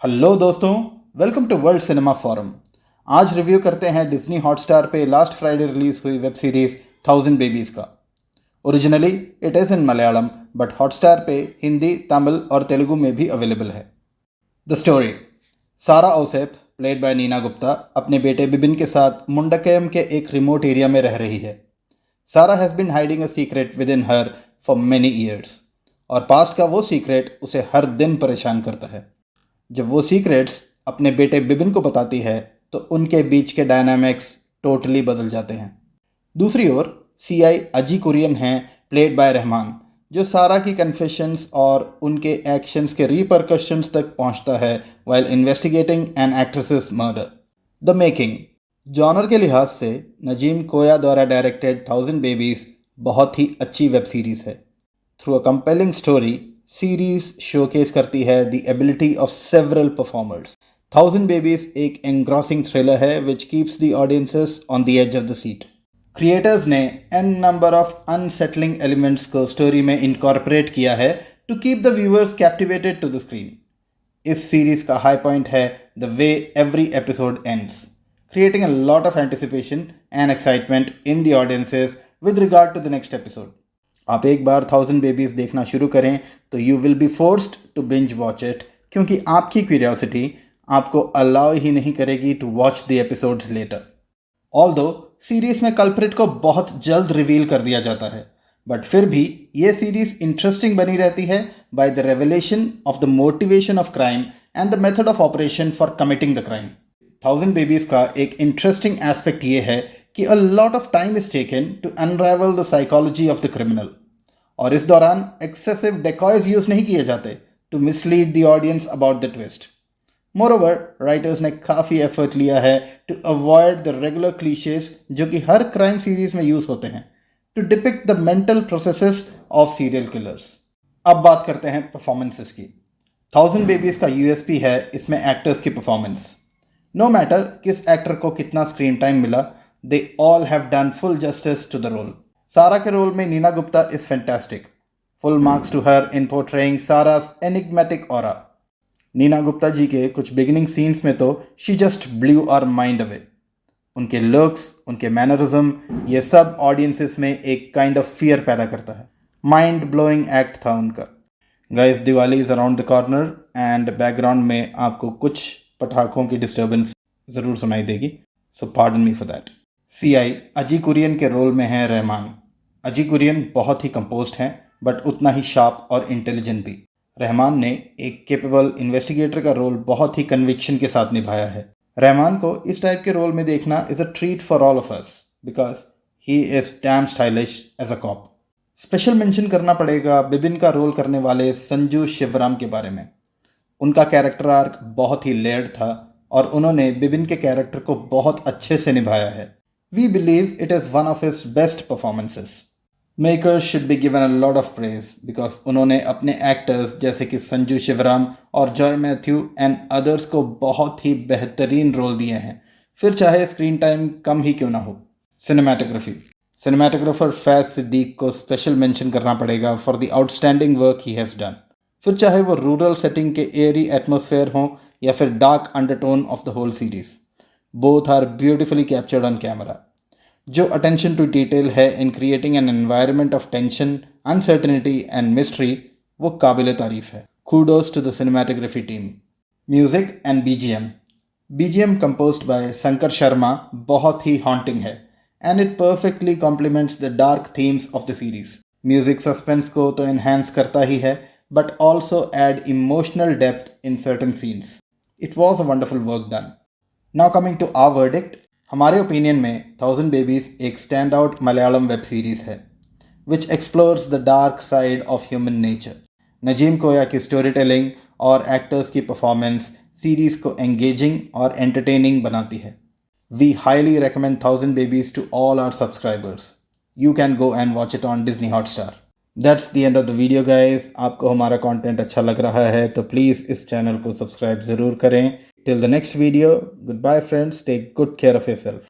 Hello दोस्तों, welcome to world cinema forum. आज review करते हैं डिज्नी हॉटस्टार पे लास्ट फ्राइडे रिलीज हुई वेब सीरीज 1000 बेबीज का। Originally it is in Malayalam but Hotstar पे हिंदी, तमिल और तेलुगु में भी अवेलेबल है। द स्टोरी: सारा औसेप प्लेड बाय नीना गुप्ता अपने बेटे बिबिन के साथ मुंडकयम के एक रिमोट एरिया में रह रही है। सारा has been hiding a secret with in her for many years, और पास्ट का वो सीक्रेट उसे हर दिन परेशान करता है। जब वो सीक्रेट्स अपने बेटे बिबिन को बताती है तो उनके बीच के डायनामिक्स टोटली बदल जाते हैं। दूसरी ओर सीआई अजी कुरियन हैं, प्लेड बाय रहमान, जो सारा की कन्फेशंस और उनके एक्शंस के रिपरकशंस तक पहुंचता है while investigating an actress's murder. The making: genre के लिहाज से नजीम कोया द्वारा डायरेक्टेड 1000 बेबीज बहुत ही अच्छी वेब सीरीज़ है। Through a compelling story, series showcase करती है the ability of several performers. 1000 babies एक एंग्रॉसिंग थ्रिलर है which keeps the audiences on the edge of the seat. Creators ने an number of unsettling elements को story में incorporate किया है to keep the viewers captivated to the screen. इस series का high point है the way every episode ends, creating a lot of anticipation and excitement in the audiences with regard to the next episode. आप एक बार 1000 babies देखना शुरू करें तो you will be forced to binge watch it, क्योंकि आपकी curiosity आपको allow ही नहीं करेगी to watch the episodes later. Although series में कल्प्रिट को बहुत जल्द रिवील कर दिया जाता है, बट फिर भी ये सीरीज इंटरेस्टिंग बनी रहती है by the revelation of the motivation of crime and the method of operation for committing the crime. 1000 babies का एक इंटरेस्टिंग एस्पेक्ट ये है कि a lot of time is taken to unravel the psychology of the criminal, और इस दौरान excessive decoys use नहीं किए जाते to mislead the audience about the twist. Moreover, writers ने काफ़ी एफर्ट लिया है to avoid the regular clichés जो कि हर क्राइम सीरीज में यूज होते हैं to depict the mental processes of serial killers. अब बात करते हैं परफॉर्मेंसेस की। 1000 बेबीज का यूएसपी है इसमें एक्टर्स की परफॉर्मेंस। नो मैटर किस एक्टर को कितना स्क्रीन टाइम मिला, they all have done full justice to the role. Sara के रोल में Neena Gupta is fantastic. Full marks to her in portraying Sara's enigmatic aura. Neena Gupta ji के कुछ बिगिनिंग सीन्स में तो she just blew our mind away. उनके लुक्स, उनके mannerism, ये सब ऑडियंसेस में एक काइंड ऑफ फियर पैदा करता है। माइंड ब्लोइंग एक्ट था उनका। Guys, Diwali is around the corner and background में आपको कुछ पटाखों की डिस्टर्बेंस ज़रूर सुनाई देगी, so pardon me for that. CI Aji Kurian के रोल में हैं रहमान। अजी कुरियन बहुत ही कंपोज्ड हैं बट उतना ही शार्प और इंटेलिजेंट भी। रहमान ने एक केपेबल इन्वेस्टिगेटर का रोल बहुत ही कन्विक्शन के साथ निभाया है। रहमान को इस टाइप के रोल में देखना is a treat for all of us because he is damn stylish as a cop. Special mention करना पड़ेगा बिबिन का रोल करने वाले संजू शिवराम के बारे में। उनका कैरेक्टर आर्क बहुत ही लेयर्ड था और उन्होंने बिबिन के कैरेक्टर को बहुत अच्छे से निभाया है। We believe it is one of his best performances. Makers should be given a lot of praise because उन्होंने अपने एक्टर्स जैसे कि संजू शिवराम और जॉय मैथ्यू एंड अदर्स को बहुत ही बेहतरीन रोल दिए हैं, फिर चाहे स्क्रीन टाइम कम ही क्यों ना हो। सिनेमाटोग्राफी: सिनेमाटोग्राफर फैज़ सिद्दीक को स्पेशल मेंशन करना पड़ेगा for the outstanding work he has done. फिर चाहे वो रूरल सेटिंग के एयरी एटमॉस्फेयर हों या फिर dark undertone of the whole series, both are beautifully captured on camera. जो अटेंशन टू डिटेल है in creating an environment of tension, uncertainty and mystery, वो काबिल तारीफ है। Kudos to the cinematography team. Music and BGM: BGM composed by Shankar Sharma बहुत ही haunting है and it perfectly complements the dark themes of the series. Music suspense को तो enhance करता ही है but also add emotional depth in certain scenes. It was a wonderful work done. Now coming to our verdict, हमारे opinion में 1000 babies एक stand out Malayalam web series है which explores the dark side of human nature. Najeem Koya की story telling और actors की performance series को engaging और entertaining बनाती है। We highly recommend 1000 Babies to all our subscribers. You can go and watch it on Disney Hotstar. That's the end of the video guys. आपको हमारा content अच्छा लग रहा है तो प्लीज़ इस चैनल को सब्सक्राइब ज़रूर करें। Till the next video, goodbye friends, take good care of yourself.